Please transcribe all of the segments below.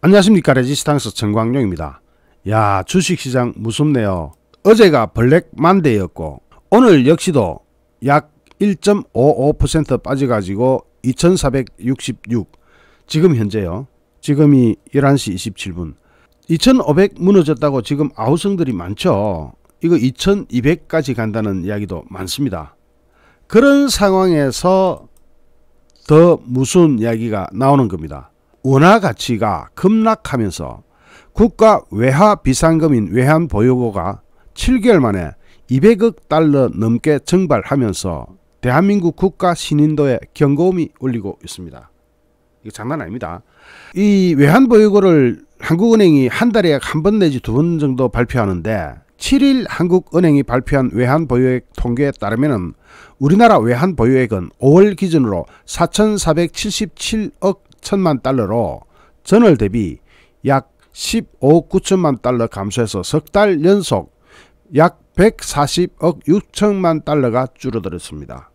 안녕하십니까. 레지스탕스 정광용입니다. 야, 주식시장 무섭네요. 어제가 블랙 만데이였고 오늘 역시도 약 1.55% 빠져가지고 2466, 지금 현재요. 지금이 11시 27분 2500 무너졌다고 지금 아우성들이 많죠. 이거 2200까지 간다는 이야기도 많습니다. 그런 상황에서 더 무서운 이야기가 나오는 겁니다. 원화 가치가 급락하면서 국가 외화 비상금인 외환보유고가 7개월 만에 200억 달러 넘게 증발하면서 대한민국 국가 신인도에 경고음이 울리고 있습니다. 이거 장난 아닙니다. 이 외환보유고를 한국은행이 한 달에 약 한 번 내지 두 번 정도 발표하는데 7일 한국은행이 발표한 외환보유액 통계에 따르면 우리나라 외환보유액은 5월 기준으로 4,477억 1천만 달러로 전월 대비 약 15억 9천만 달러 감소해서 석 달 연속 약 140억 6천만 달러가 줄어들었습니다.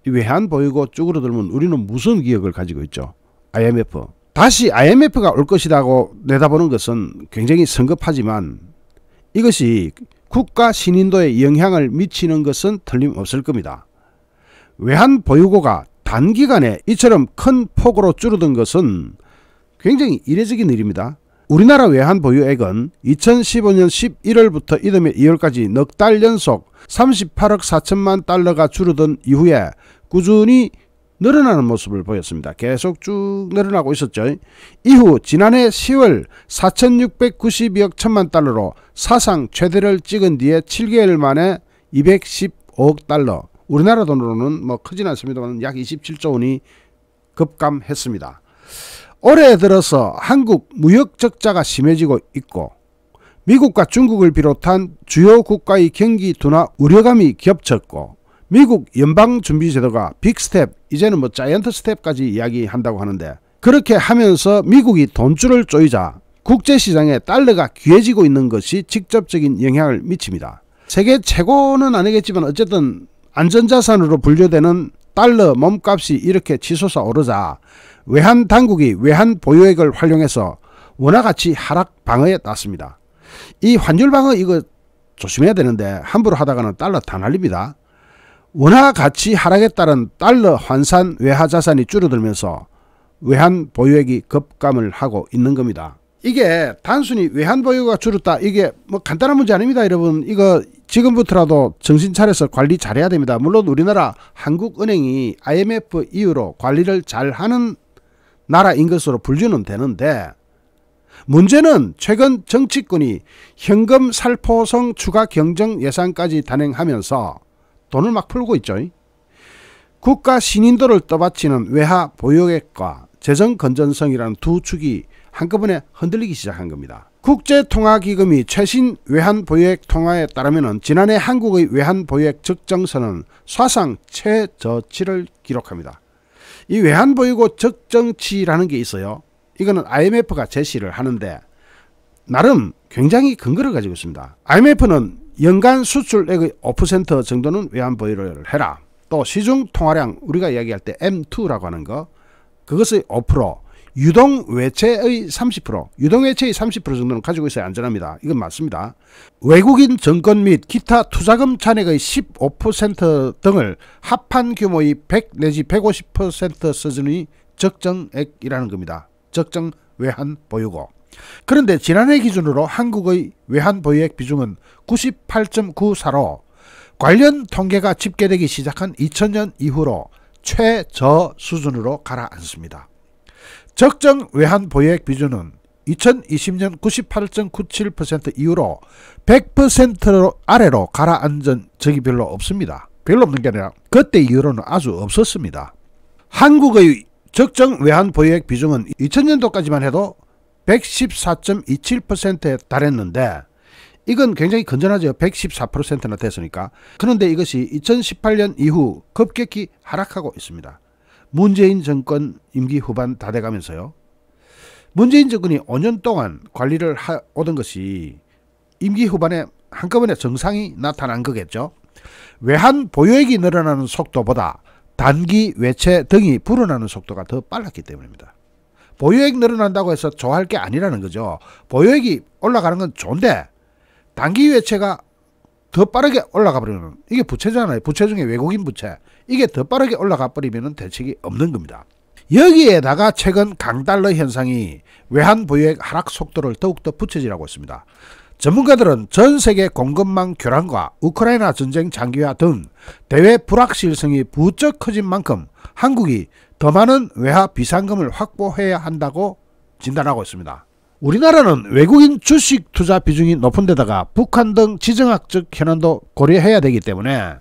이 외환보유고 줄어들면 우리는 무슨 기억을 가지고 있죠? IMF. 다시 IMF가 올 것이라고 내다보는 것은 굉장히 성급하지만 이것이 국가 신인도에 영향을 미치는 것은 틀림없을 겁니다. 외환보유고가 단기간에 이처럼 큰 폭으로 줄어든 것은 굉장히 이례적인 일입니다. 우리나라 외환보유액은 2015년 11월부터 이듬해 2월까지 넉 달 연속 38억 4천만 달러가 줄어든 이후에 꾸준히 늘어나는 모습을 보였습니다. 계속 쭉 늘어나고 있었죠. 이후 지난해 10월 4,692억 1천만 달러로 사상 최대를 찍은 뒤에 7개월 만에 215억 달러, 우리나라 돈으로는 뭐 크진 않습니다만 약 27조 원이 급감했습니다. 올해 들어서 한국 무역 적자가 심해지고 있고 미국과 중국을 비롯한 주요 국가의 경기 둔화 우려감이 겹쳤고 미국 연방준비제도가 빅스텝, 이제는 뭐 자이언트 스텝까지 이야기한다고 하는데, 그렇게 하면서 미국이 돈줄을 조이자 국제시장에 달러가 귀해지고 있는 것이 직접적인 영향을 미칩니다. 세계 최고는 아니겠지만 어쨌든 안전자산으로 분류되는 달러 몸값이 이렇게 치솟아 오르자 외환당국이 외환보유액을 활용해서 원화가치 하락 방어에 났습니다. 이 환율 방어 이거 조심해야 되는데 함부로 하다가는 달러 다 날립니다. 원화가치 하락에 따른 달러 환산 외화자산이 줄어들면서 외환보유액이 급감을 하고 있는 겁니다. 이게 단순히 외환보유가 줄었다, 이게 뭐 간단한 문제 아닙니다. 여러분, 이거 지금부터라도 정신 차려서 관리 잘해야 됩니다. 물론 우리나라 한국은행이 IMF 이후로 관리를 잘하는 나라인 것으로 분류는 되는데, 문제는 최근 정치권이 현금 살포성 추가 경정 예산까지 단행하면서 돈을 막 풀고 있죠. 국가 신인도를 떠받치는 외화 보유액과 재정 건전성이라는 두 축이 한꺼번에 흔들리기 시작한 겁니다. 국제통화기금이 최신 외환보유액 통화에 따르면 지난해 한국의 외환보유액 적정선은 사상 최저치를 기록합니다. 이 외환보유고 적정치라는 게 있어요. 이거는 IMF가 제시를 하는데 나름 굉장히 근거를 가지고 있습니다. IMF는 연간 수출액의 5% 정도는 외환보유를 해라. 또 시중통화량, 우리가 이야기할 때 M2라고 하는 거, 그것의 5%, 유동외채의 30%, 유동외채의 30% 정도는 가지고 있어야 안전합니다. 이건 맞습니다. 외국인 정권 및 기타 투자금 잔액의 15% 등을 합한 규모의 100 내지 150% 수준의 적정액이라는 겁니다. 적정 외환보유고. 그런데 지난해 기준으로 한국의 외환보유액 비중은 98.94로 관련 통계가 집계되기 시작한 2000년 이후로 최저 수준으로 가라앉습니다. 적정 외환보유액 비중은 2020년 98.97% 이후로 100% 아래로 가라앉은 적이 별로 없습니다. 별로 없는 게 아니라 그때 이후로는 아주 없었습니다. 한국의 적정 외환보유액 비중은 2000년도까지만 해도 114.27%에 달했는데 이건 굉장히 건전하죠. 114%나 됐으니까. 그런데 이것이 2018년 이후 급격히 하락하고 있습니다. 문재인 정권 임기 후반 다 돼가면서요. 문재인 정권이 5년 동안 관리를 오던 것이 임기 후반에 한꺼번에 정상이 나타난 거겠죠. 외환 보유액이 늘어나는 속도보다 단기 외채 등이 불어나는 속도가 더 빨랐기 때문입니다. 보유액 늘어난다고 해서 좋아할 게 아니라는 거죠. 보유액이 올라가는 건 좋은데 단기 외채가 더 빠르게 올라가 버리면 이게 부채잖아요. 부채 중에 외국인 부채. 이게 더 빠르게 올라가 버리면 대책이 없는 겁니다. 여기에다가 최근 강달러 현상이 외환 보유액 하락 속도를 더욱더 붙여지라고 있습니다. 전문가들은 전 세계 공급망 교란과 우크라이나 전쟁 장기화 등 대외 불확실성이 부쩍 커진 만큼 한국이 더 많은 외화 비상금을 확보해야 한다고 진단하고 있습니다. 우리나라는 외국인 주식 투자 비중이 높은 데다가 북한 등 지정학적 현안도 고려해야 되기 때문에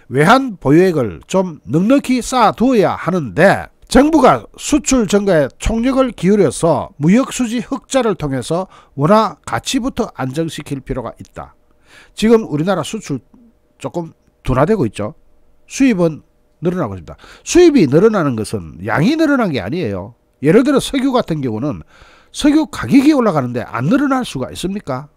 외환 보유액을 좀 넉넉히 쌓아두어야 하는데 정부가 수출 증가에 총력을 기울여서 무역수지 흑자를 통해서 원화 가치부터 안정시킬 필요가 있다. 지금 우리나라 수출 조금 둔화되고 있죠. 수입은 늘어나고 있습니다. 수입이 늘어나는 것은 양이 늘어난 게 아니에요. 예를 들어 석유 같은 경우는 석유 가격이 올라가는데 안 늘어날 수가 있습니까?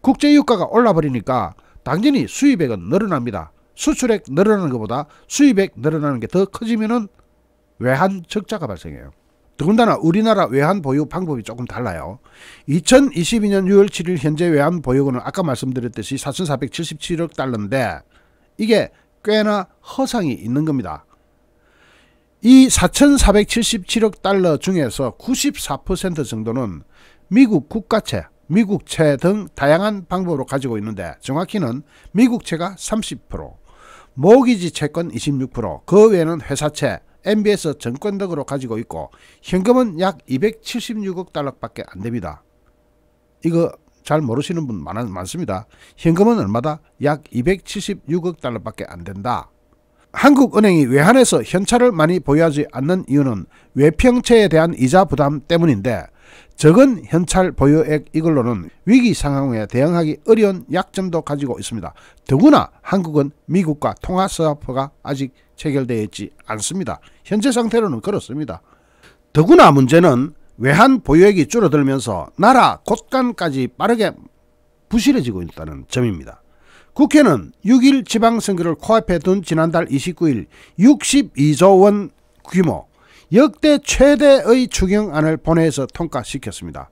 국제유가가 올라버리니까 당연히 수입액은 늘어납니다. 수출액 늘어나는 것보다 수입액 늘어나는 게 더 커지면은 외환 적자가 발생해요. 더군다나 우리나라 외환 보유 방법이 조금 달라요. 2022년 6월 7일 현재 외환 보유고는 아까 말씀드렸듯이 4,477억 달러인데 이게 꽤나 허상이 있는 겁니다. 이 4,477억 달러 중에서 94% 정도는 미국 국가채, 미국채 등 다양한 방법으로 가지고 있는데 정확히는 미국채가 30%, 모기지 채권 26%, 그 외에는 회사채, MBS 증권 등으로 가지고 있고 현금은 약 276억 달러밖에 안 됩니다. 이거 잘 모르시는 분 많습니다. 현금은 얼마다? 약 276억 달러밖에 안 된다. 한국은행이 외환에서 현찰을 많이 보유하지 않는 이유는 외평채에 대한 이자 부담 때문인데 적은 현찰 보유액 이걸로는 위기 상황에 대응하기 어려운 약점도 가지고 있습니다. 더구나 한국은 미국과 통화스와프가 아직 체결되어 있지 않습니다. 현재 상태로는 그렇습니다. 더구나 문제는 외환 보유액이 줄어들면서 나라 곳간까지 빠르게 부실해지고 있다는 점입니다. 국회는 6일 지방선거를 코앞에 둔 지난달 29일 62조 원 규모 역대 최대의 추경안을 본회의에서 통과시켰습니다.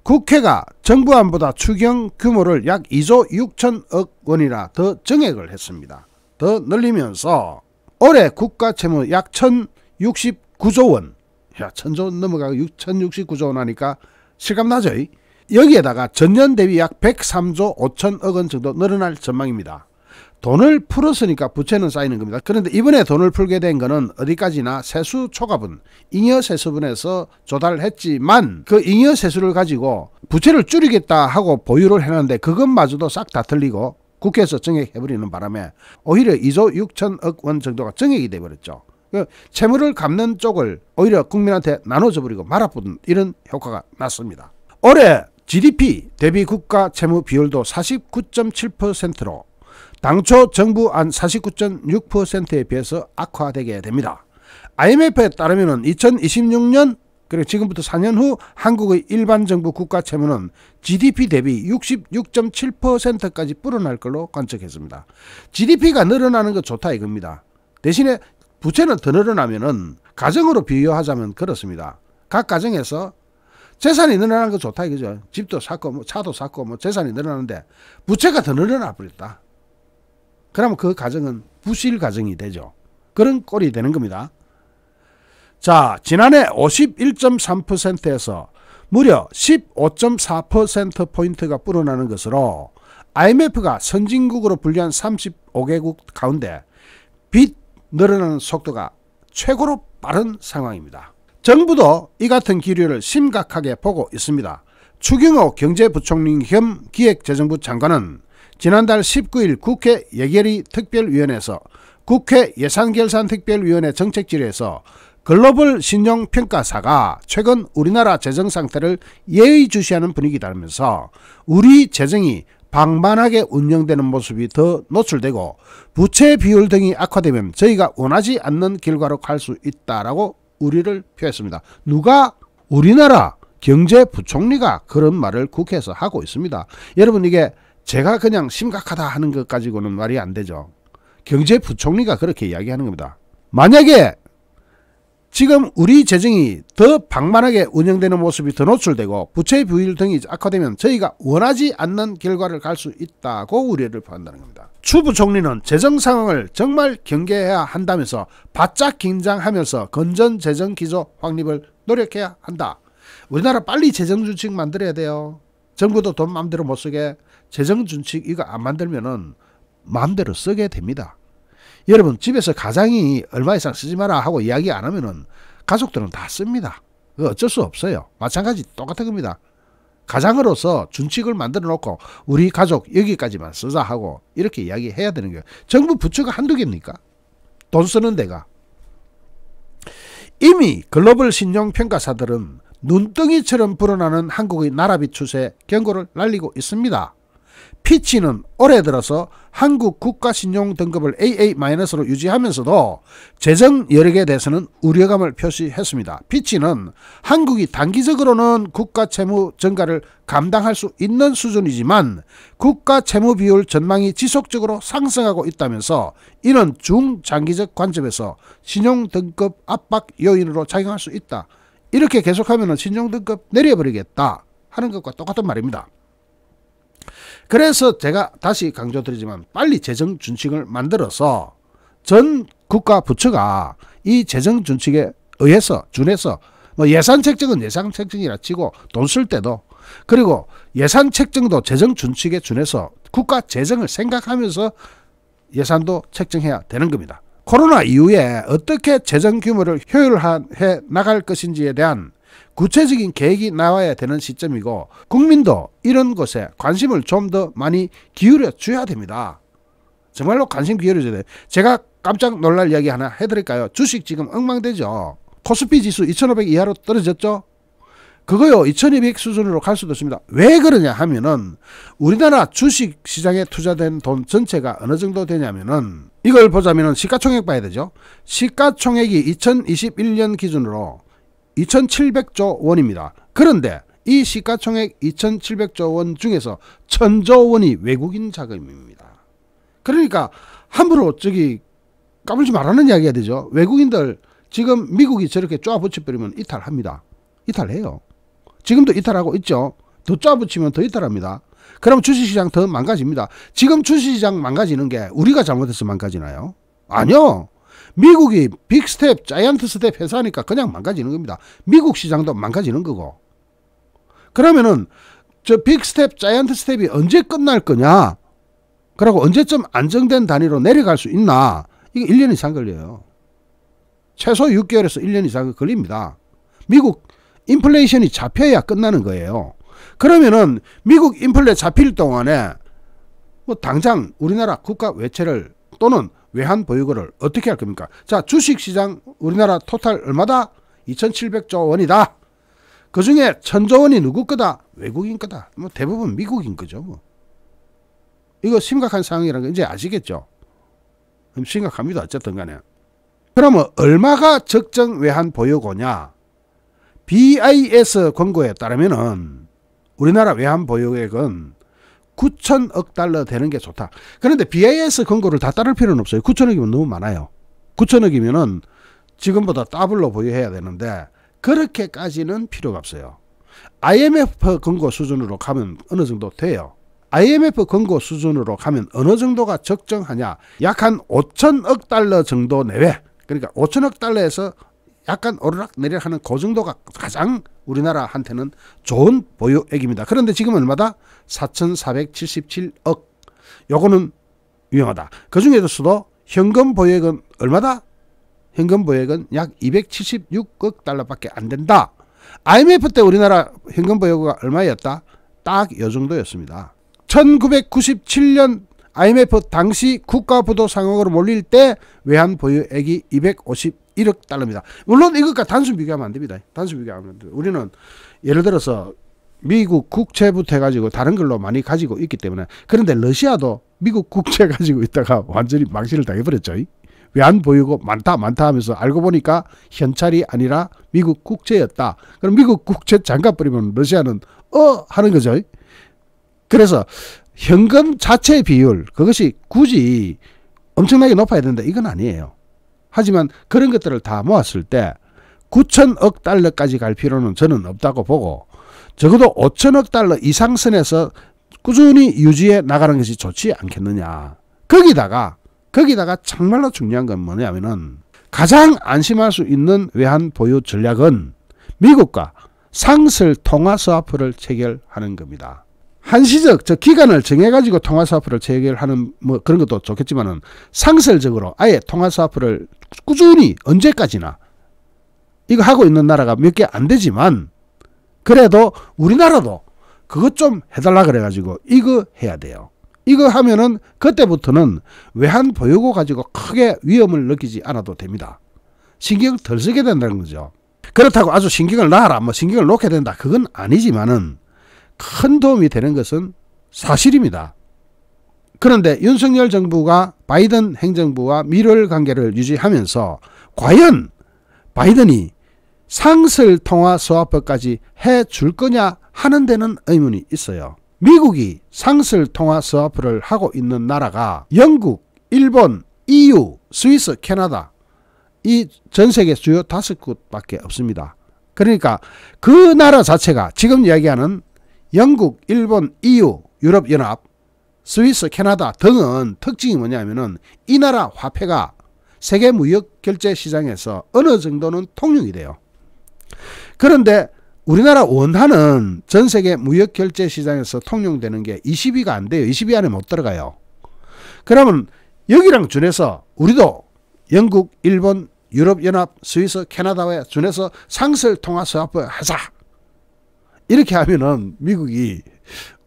국회가 정부안보다 추경 규모를 약 2조 6천억 원이나 더 증액을 했습니다. 더 늘리면서 올해 국가채무 약 1069조 원, 야 1000조 원 넘어가고 6069조 원 하니까 실감나죠? 여기에다가 전년 대비 약 103조 5천억 원 정도 늘어날 전망입니다. 돈을 풀었으니까 부채는 쌓이는 겁니다. 그런데 이번에 돈을 풀게 된 거는 어디까지나 세수 초과분, 잉여세수분에서 조달했지만 그 잉여세수를 가지고 부채를 줄이겠다 하고 보유를 해놨는데 그것마저도 싹 다 틀리고 국회에서 증액해버리는 바람에 오히려 2조 6천억 원 정도가 증액이 돼버렸죠. 채무를 갚는 쪽을 오히려 국민한테 나눠줘 버리고 말아부은 이런 효과가 났습니다. 올해 GDP 대비 국가 채무 비율도 49.7%로 당초 정부안 49.6%에 비해서 악화되게 됩니다. IMF에 따르면 2026년 그리고 지금부터 4년 후 한국의 일반 정부 국가 채무는 GDP 대비 66.7%까지 불어날 걸로 관측했습니다. GDP가 늘어나는 거 좋다 이겁니다. 대신에 부채는 더 늘어나면은 가정으로 비유하자면 그렇습니다. 각 가정에서 재산이 늘어나는 거 좋다 이거죠. 집도 샀고 뭐 차도 샀고 뭐 재산이 늘어나는데 부채가 더 늘어나 버렸다. 그러면 그 가정은 부실 가정이 되죠. 그런 꼴이 되는 겁니다. 자, 지난해 51.3%에서 무려 15.4%포인트가 불어나는 것으로 IMF가 선진국으로 분류한 35개국 가운데 빚 늘어나는 속도가 최고로 빠른 상황입니다. 정부도 이 같은 기류를 심각하게 보고 있습니다. 추경호 경제부총리 겸 기획재정부 장관은 지난달 19일 국회 예결위 특별위원회에서 국회 예산결산특별위원회 정책질의에서 글로벌 신용평가사가 최근 우리나라 재정 상태를 예의주시하는 분위기다면서 우리 재정이 방만하게 운영되는 모습이 더 노출되고 부채 비율 등이 악화되면 저희가 원하지 않는 결과로 갈 수 있다라고 우려를 표했습니다. 누가? 우리나라 경제부총리가 그런 말을 국회에서 하고 있습니다. 여러분 이게 제가 그냥 심각하다 하는 것 가지고는 말이 안 되죠. 경제부총리가 그렇게 이야기하는 겁니다. 만약에 지금 우리 재정이 더 방만하게 운영되는 모습이 더 노출되고 부채 비율 등이 악화되면 저희가 원하지 않는 결과를 갈 수 있다고 우려를 표한다는 겁니다. 추 부총리는 재정 상황을 정말 경계해야 한다면서 바짝 긴장하면서 건전 재정 기조 확립을 노력해야 한다. 우리나라 빨리 재정 준칙 만들어야 돼요. 정부도 돈 마음대로 못 쓰게 재정 준칙 이거 안 만들면은 마음대로 쓰게 됩니다. 여러분 집에서 가장이 얼마 이상 쓰지 마라 하고 이야기 안 하면은 가족들은 다 씁니다. 그거 어쩔 수 없어요. 마찬가지 똑같은 겁니다. 가장으로서 준칙을 만들어 놓고 우리 가족 여기까지만 쓰자 하고 이렇게 이야기해야 되는 거예요. 정부 부처가 한두 개입니까? 돈 쓰는 데가. 이미 글로벌 신용평가사들은 눈덩이처럼 불어나는 한국의 나라비 추세 경고를 날리고 있습니다. 피치는 올해 들어서 한국 국가신용등급을 AA-로 유지하면서도 재정 여력에 대해서는 우려감을 표시했습니다. 피치는 한국이 단기적으로는 국가채무 증가를 감당할 수 있는 수준이지만 국가채무 비율 전망이 지속적으로 상승하고 있다면서 이는 중장기적 관점에서 신용등급 압박 요인으로 작용할 수 있다. 이렇게 계속하면 신용등급 내려버리겠다 하는 것과 똑같은 말입니다. 그래서 제가 다시 강조드리지만 빨리 재정 준칙을 만들어서 전 국가 부처가 이 재정 준칙에 의해서 준해서 뭐 예산 책정은 예산 책정이라 치고 돈 쓸 때도 그리고 예산 책정도 재정 준칙에 준해서 국가 재정을 생각하면서 예산도 책정해야 되는 겁니다. 코로나 이후에 어떻게 재정 규모를 효율화해 나갈 것인지에 대한 구체적인 계획이 나와야 되는 시점이고 국민도 이런 것에 관심을 좀 더 많이 기울여 줘야 됩니다. 정말로 관심 기울여줘야 돼요. 제가 깜짝 놀랄 이야기 하나 해드릴까요? 주식 지금 엉망되죠. 코스피 지수 2500 이하로 떨어졌죠. 그거요 2200 수준으로 갈 수도 있습니다. 왜 그러냐 하면은 우리나라 주식 시장에 투자된 돈 전체가 어느 정도 되냐면은 이걸 보자면은 시가총액 봐야 되죠. 시가총액이 2021년 기준으로 2700조 원입니다. 그런데 이 시가총액 2700조 원 중에서 1000조 원이 외국인 자금입니다. 그러니까 함부로 까불지 말라는 이야기가 되죠. 외국인들 지금 미국이 저렇게 쪼아붙여버리면 이탈합니다. 이탈해요. 지금도 이탈하고 있죠. 더 쪼아붙이면 더 이탈합니다. 그럼 주식시장 더 망가집니다. 지금 주식시장 망가지는 게 우리가 잘못해서 망가지나요? 아니요. 미국이 빅스텝, 자이언트 스텝 회사니까 그냥 망가지는 겁니다. 미국 시장도 망가지는 거고. 그러면은 저 빅스텝, 자이언트 스텝이 언제 끝날 거냐? 그리고 언제쯤 안정된 단위로 내려갈 수 있나? 이게 1년 이상 걸려요. 최소 6개월에서 1년 이상 걸립니다. 미국 인플레이션이 잡혀야 끝나는 거예요. 그러면은 미국 인플레 잡힐 동안에 뭐 당장 우리나라 국가 외채를 또는 외환 보유고를 어떻게 할 겁니까? 자, 주식시장 우리나라 토탈 얼마다? 2700조 원이다. 그 중에 1000조 원이 누구 거다? 외국인 거다. 뭐 대부분 미국인 거죠. 뭐. 이거 심각한 상황이라는 거 이제 아시겠죠? 심각합니다. 어쨌든 간에. 그러면 얼마가 적정 외환 보유고냐? BIS 권고에 따르면은 우리나라 외환 보유액은 9천억 달러 되는 게 좋다. 그런데 BIS 권고를 다 따를 필요는 없어요. 9천억이면 너무 많아요. 9천억이면은 지금보다 더블로 보유해야 되는데 그렇게까지는 필요가 없어요. IMF 권고 수준으로 가면 어느 정도 돼요. IMF 권고 수준으로 가면 어느 정도가 적정하냐? 약 한 5천억 달러 정도 내외. 그러니까 5천억 달러에서 약간 오르락내리락 하는 그 정도가 가장 우리나라한테는 좋은 보유액입니다. 그런데 지금 얼마다? 4,477억. 요거는 위험하다. 그 중에서도 현금 보유액은 얼마다? 현금 보유액은 약 276억 달러밖에 안 된다. IMF 때 우리나라 현금 보유액가 얼마였다? 딱 요 정도였습니다. 1997년 IMF 당시 국가부도 상황으로 몰릴 때 외환 보유액이 251억 달러입니다. 물론 이것과 단순 비교하면 안 됩니다. 단순 비교하면 안 됩니다. 우리는 예를 들어서 미국 국채부터 해가지고 다른 걸로 많이 가지고 있기 때문에. 그런데 러시아도 미국 국채 가지고 있다가 완전히 망신을 당해버렸죠. 외환 보유고 많다 하면서 알고 보니까 현찰이 아니라 미국 국채였다. 그럼 미국 국채 잠가버리면 러시아는 하는 거죠. 그래서 현금 자체 비율 그것이 굳이 엄청나게 높아야 된다 이건 아니에요. 하지만 그런 것들을 다 모았을 때 9천억 달러까지 갈 필요는 저는 없다고 보고 적어도 5천억 달러 이상 선에서 꾸준히 유지해 나가는 것이 좋지 않겠느냐. 거기다가 정말로 중요한 건 뭐냐면은 가장 안심할 수 있는 외환 보유 전략은 미국과 상설 통화 스와프를 체결하는 겁니다. 한시적 기간을 정해가지고 통화 스와프를 체결하는 뭐 그런 것도 좋겠지만은 상설적으로 아예 통화 스와프를 꾸준히 언제까지나 이거 하고 있는 나라가 몇 개 안 되지만 그래도 우리나라도 그것 좀 해달라 그래가지고 이거 해야 돼요. 이거 하면은 그때부터는 외환 보유고 가지고 크게 위험을 느끼지 않아도 됩니다. 신경 덜 쓰게 된다는 거죠. 그렇다고 아주 신경을 놔라, 뭐 신경을 놓게 된다, 그건 아니지만은 큰 도움이 되는 것은 사실입니다. 그런데 윤석열 정부가 바이든 행정부와 밀월 관계를 유지하면서 과연 바이든이 상설 통화 스와프까지 해줄 거냐 하는 데는 의문이 있어요. 미국이 상설 통화 스와프를 하고 있는 나라가 영국, 일본, EU, 스위스, 캐나다 이 전 세계 주요 5곳밖에 없습니다. 그러니까 그 나라 자체가 지금 이야기하는 영국, 일본, EU, 유럽연합, 스위스, 캐나다 등은 특징이 뭐냐면은 이 나라 화폐가 세계 무역 결제 시장에서 어느 정도는 통용이 돼요. 그런데 우리나라 원화는 전 세계 무역 결제 시장에서 통용되는 게 20위가 안 돼요. 20위 안에 못 들어가요. 그러면 여기랑 준해서 우리도 영국, 일본, 유럽연합, 스위스, 캐나다에 준해서 상설 통화 스와프 하자. 이렇게 하면은 미국이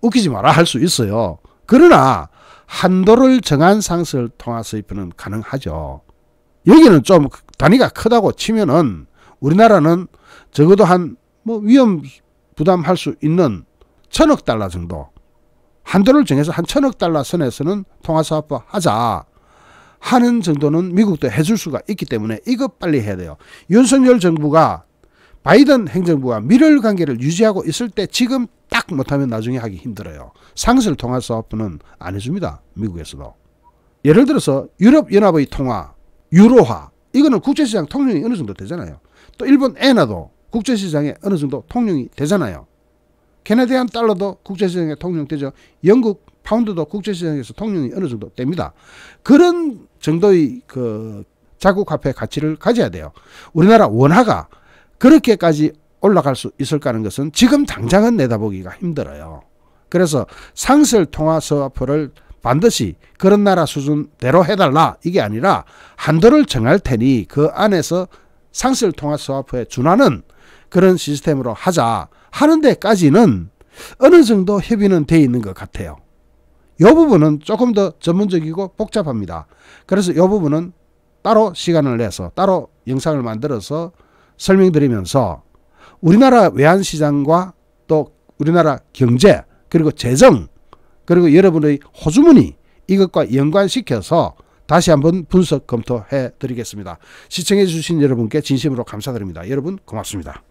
웃기지 마라 할 수 있어요. 그러나 한도를 정한 상설 통화 스와프는 가능하죠. 여기는 좀 단위가 크다고 치면은 우리나라는 적어도 뭐 위험 부담할 수 있는 1,000억 달러 정도 한도를 정해서 한 1,000억 달러 선에서는 통화 스와프 하자 하는 정도는 미국도 해줄 수가 있기 때문에 이거 빨리 해야 돼요. 윤석열 정부가 바이든 행정부와 밀월 관계를 유지하고 있을 때 지금 딱 못하면 나중에 하기 힘들어요. 상설 통화 스와프는 안 해줍니다. 미국에서도. 예를 들어서 유럽연합의 통화, 유로화 이거는 국제시장 통용이 어느 정도 되잖아요. 또 일본 엔화도 국제시장에 어느 정도 통용이 되잖아요. 캐나디안 달러도 국제시장에 통용되죠. 영국 파운드도 국제시장에서 통용이 어느 정도 됩니다. 그런 정도의 그 자국 화폐 가치를 가져야 돼요. 우리나라 원화가 그렇게까지 올라갈 수 있을까 하는 것은 지금 당장은 내다보기가 힘들어요. 그래서 상설 통화 스와프를 반드시 그런 나라 수준대로 해달라 이게 아니라 한도를 정할 테니 그 안에서 상설 통화 스와프에 준하는 그런 시스템으로 하자 하는 데까지는 어느 정도 협의는 돼 있는 것 같아요. 이 부분은 조금 더 전문적이고 복잡합니다. 그래서 이 부분은 따로 시간을 내서 따로 영상을 만들어서 설명드리면서 우리나라 외환시장과 또 우리나라 경제 그리고 재정 그리고 여러분의 호주머니 이것과 연관시켜서 다시 한번 분석 검토해 드리겠습니다. 시청해 주신 여러분께 진심으로 감사드립니다. 여러분 고맙습니다.